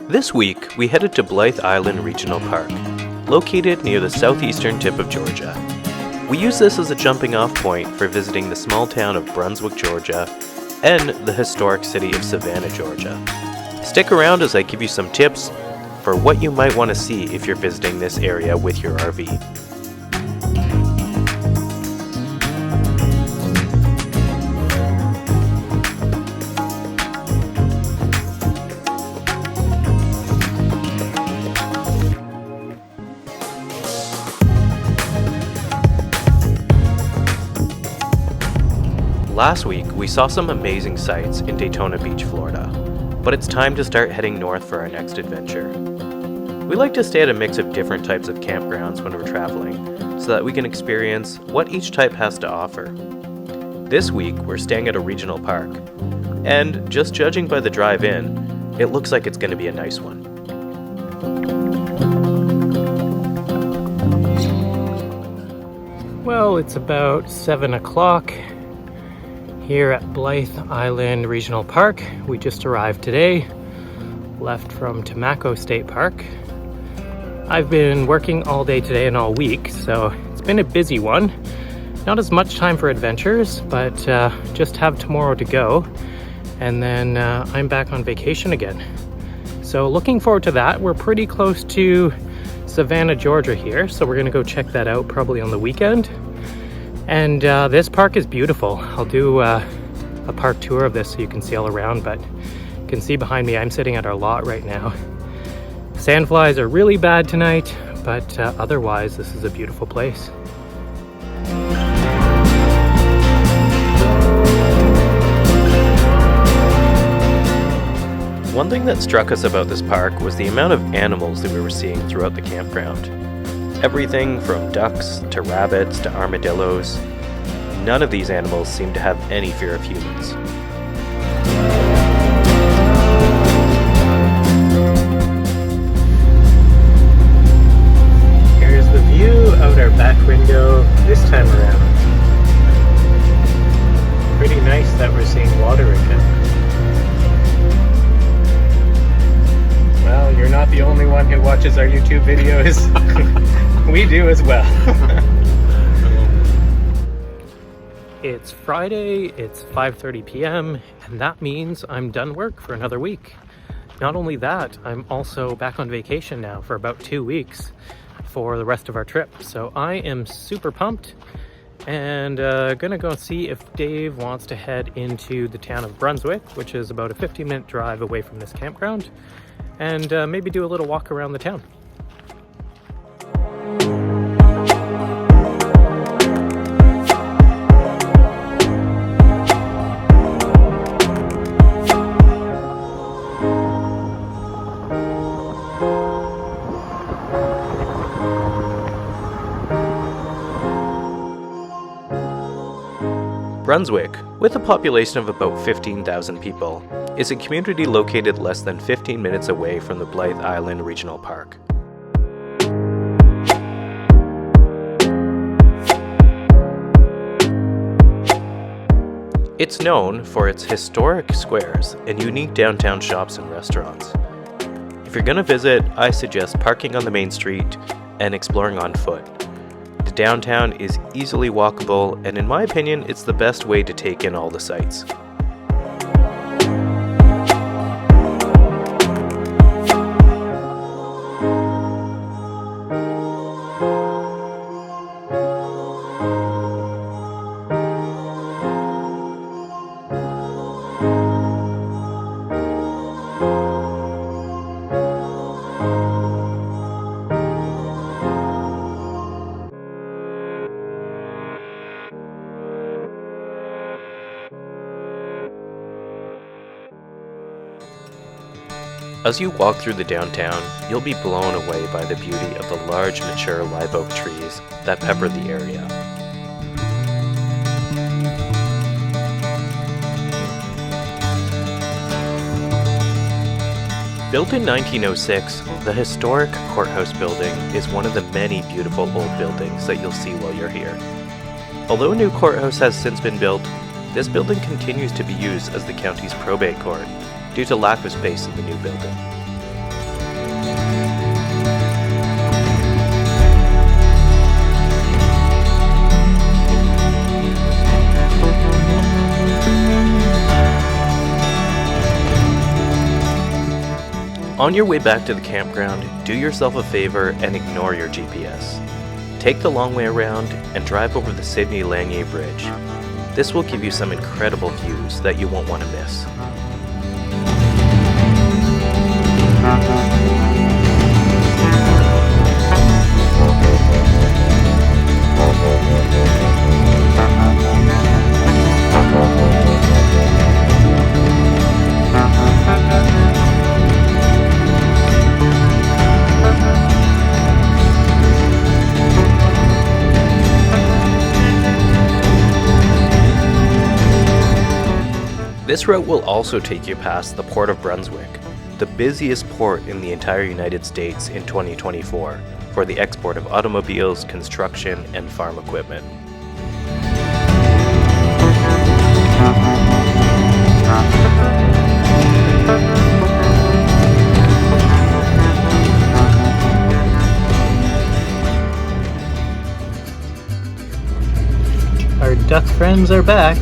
This week, we headed to Blythe Island Regional Park, located near the southeastern tip of Georgia. We use this as a jumping-off point for visiting the small town of Brunswick, Georgia, and the historic city of Savannah, Georgia. Stick around as I give you some tips for what you might want to see if you're visiting this area with your RV. Last week, we saw some amazing sights in Daytona Beach, Florida, but it's time to start heading north for our next adventure. We like to stay at a mix of different types of campgrounds when we're traveling, so that we can experience what each type has to offer. This week, we're staying at a regional park, and just judging by the drive-in, it looks like it's going to be a nice one. Well, it's about 7 o'clock. Here at Blythe Island Regional Park. We just arrived today, left from Tamaco State Park. I've been working all day today and all week, so it's been a busy one. Not as much time for adventures, but just have tomorrow to go, and then I'm back on vacation again. So looking forward to that. We're pretty close to Savannah, Georgia here, so we're gonna go check that out probably on the weekend. And this park is beautiful. I'll do a park tour of this so you can see all around, but you can see behind me I'm sitting at our lot right now. Sandflies are really bad tonight, but otherwise this is a beautiful place. One thing that struck us about this park was the amount of animals that we were seeing throughout the campground. Everything from ducks to rabbits to armadillos. None of these animals seem to have any fear of humans. Here's the view out our back window this time around. Pretty nice that we're seeing water again. Well, you're not the only one who watches our YouTube videos. We do as well. It's Friday, it's 5:30 p.m., and that means I'm done work for another week. Not only that, I'm also back on vacation now for about 2 weeks for the rest of our trip. So I am super pumped and gonna go see if Dave wants to head into the town of Brunswick, which is about a 15-minute drive away from this campground, and maybe do a little walk around the town. Brunswick, with a population of about 15,000 people, is a community located less than 15 minutes away from the Blythe Island Regional Park. It's known for its historic squares and unique downtown shops and restaurants. If you're going to visit, I suggest parking on the main street and exploring on foot. The downtown is easily walkable, and in my opinion, it's the best way to take in all the sights. As you walk through the downtown, you'll be blown away by the beauty of the large, mature live oak trees that pepper the area. Built in 1906, the historic courthouse building is one of the many beautiful old buildings that you'll see while you're here. Although a new courthouse has since been built, this building continues to be used as the county's probate court due to lack of space in the new building. On your way back to the campground, do yourself a favor and ignore your GPS. Take the long way around and drive over the Sidney Lanier Bridge. This will give you some incredible views that you won't want to miss. This route will also take you past the Port of Brunswick, the busiest port in the entire United States in 2024 for the export of automobiles, construction, and farm equipment. Our duck friends are back.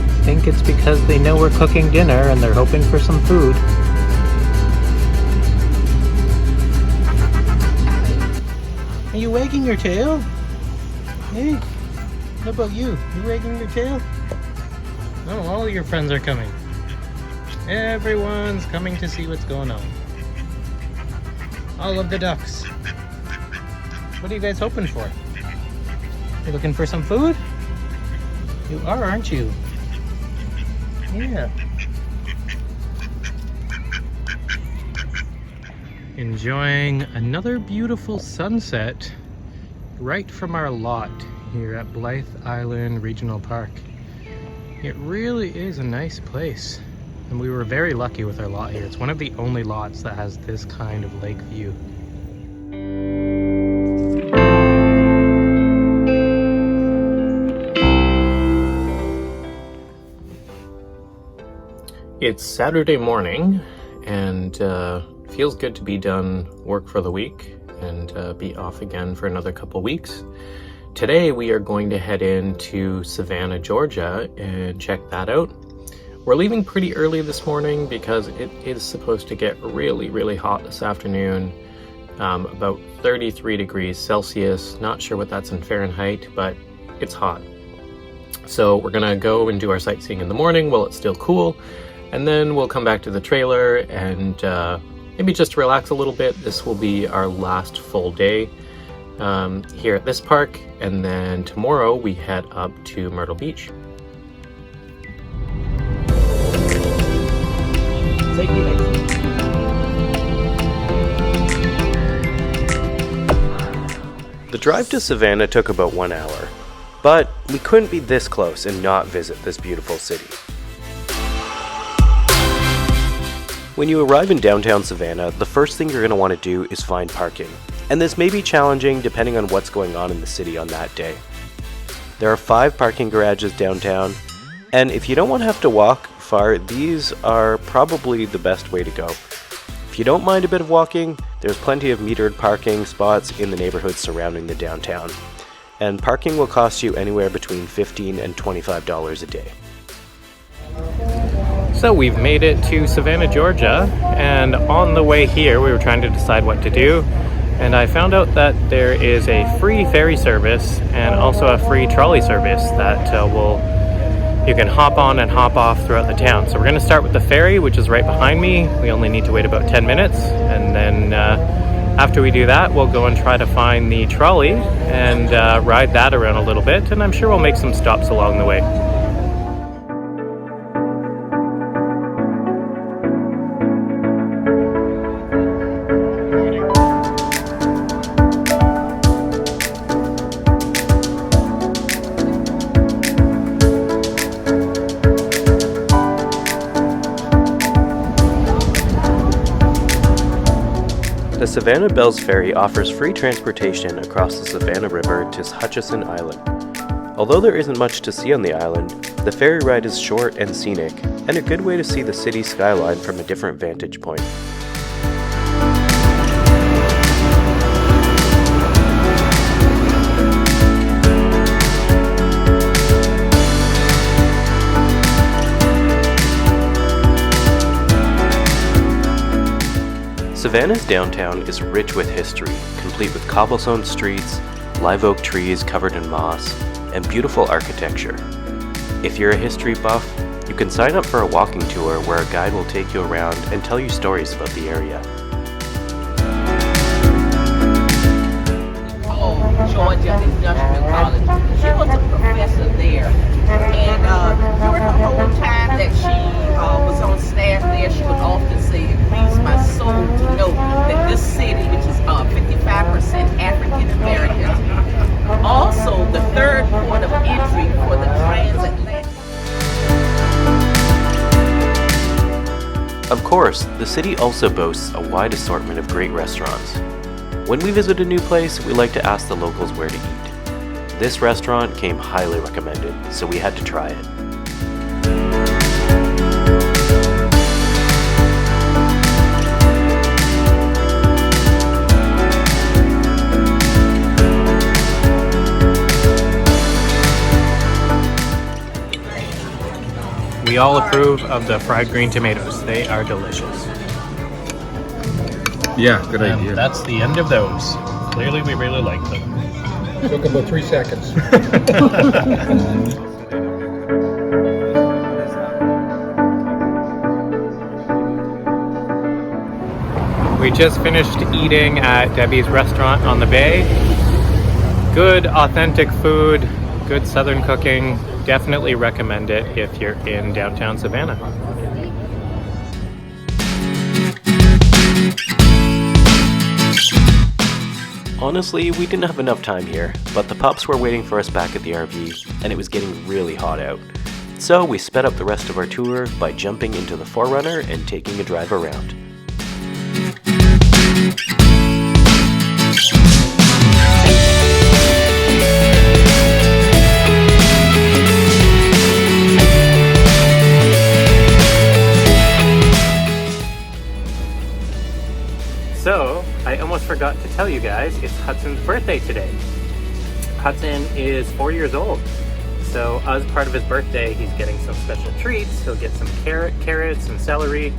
I think it's because they know we're cooking dinner and they're hoping for some food. Are you wagging your tail? Hey, how about you? You wagging your tail? Oh, all your friends are coming. Everyone's coming to see what's going on. All of the ducks. What are you guys hoping for? You looking for some food? You are, aren't you? Yeah. Enjoying another beautiful sunset right from our lot here at Blythe Island Regional Park. It really is a nice place, and we were very lucky with our lot here. It's one of the only lots that has this kind of lake view. It's Saturday morning, and feels good to be done work for the week and be off again for another couple weeks. Today we are going to head into Savannah, Georgia and check that out. We're leaving pretty early this morning because it is supposed to get really, really hot this afternoon. About 33 degrees Celsius. Not sure what that's in Fahrenheit, but it's hot. So we're gonna go and do our sightseeing in the morning while it's still cool. And then we'll come back to the trailer and maybe just relax a little bit. This will be our last full day here at this park. And then tomorrow we head up to Myrtle Beach. The drive to Savannah took about 1 hour, but we couldn't be this close and not visit this beautiful city. When you arrive in downtown Savannah, the first thing you're going to want to do is find parking. And this may be challenging depending on what's going on in the city on that day. There are 5 parking garages downtown, and if you don't want to have to walk far, these are probably the best way to go. If you don't mind a bit of walking, there's plenty of metered parking spots in the neighborhoods surrounding the downtown. And parking will cost you anywhere between $15 and $25 a day. So we've made it to Savannah, Georgia, and on the way here we were trying to decide what to do, and I found out that there is a free ferry service and also a free trolley service that you can hop on and hop off throughout the town. So we're going to start with the ferry, which is right behind me. We only need to wait about 10 minutes, and then after we do that, we'll go and try to find the trolley and ride that around a little bit, and I'm sure we'll make some stops along the way. The Savannah Bells Ferry offers free transportation across the Savannah River to Hutchison Island. Although there isn't much to see on the island, the ferry ride is short and scenic, and a good way to see the city skyline from a different vantage point. Savannah's downtown is rich with history, complete with cobblestone streets, live oak trees covered in moss, and beautiful architecture. If you're a history buff, you can sign up for a walking tour where a guide will take you around and tell you stories about the area. Georgia Industrial College. She was a professor there, and during the whole time that she was on staff there, she would often say, "It grieves my soul to know that this city, which is 55% African American, also the third port of entry for the transatlantic." Of course, the city also boasts a wide assortment of great restaurants. When we visit a new place, we like to ask the locals where to eat. This restaurant came highly recommended, so we had to try it. We all approve of the fried green tomatoes. They are delicious. Yeah, good And idea. that's the end of those. Clearly we really like them. Took about 3 seconds. We just finished eating at Debbie's restaurant on the bay. Good, authentic food, good southern cooking. Definitely recommend it if you're in downtown Savannah. Honestly, we didn't have enough time here, but the pups were waiting for us back at the RV, and it was getting really hot out. So we sped up the rest of our tour by jumping into the 4Runner and taking a drive around. So, I almost forgot to tell you guys, it's Hudson's birthday today. Hudson is 4 years old. So, as part of his birthday, he's getting some special treats. He'll get some carrots and celery.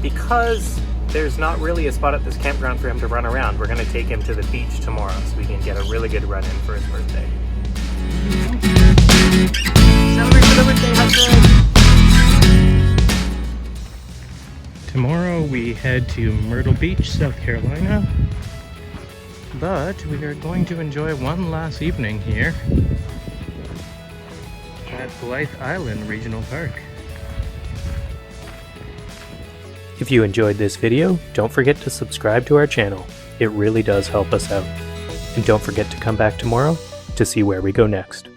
Because there's not really a spot at this campground for him to run around, we're going to take him to the beach tomorrow so we can get a really good run in for his birthday. Celery for the birthday, Hudson! Tomorrow we head to Myrtle Beach, South Carolina, but we are going to enjoy one last evening here at Blythe Island Regional Park. If you enjoyed this video, don't forget to subscribe to our channel. It really does help us out. And don't forget to come back tomorrow to see where we go next.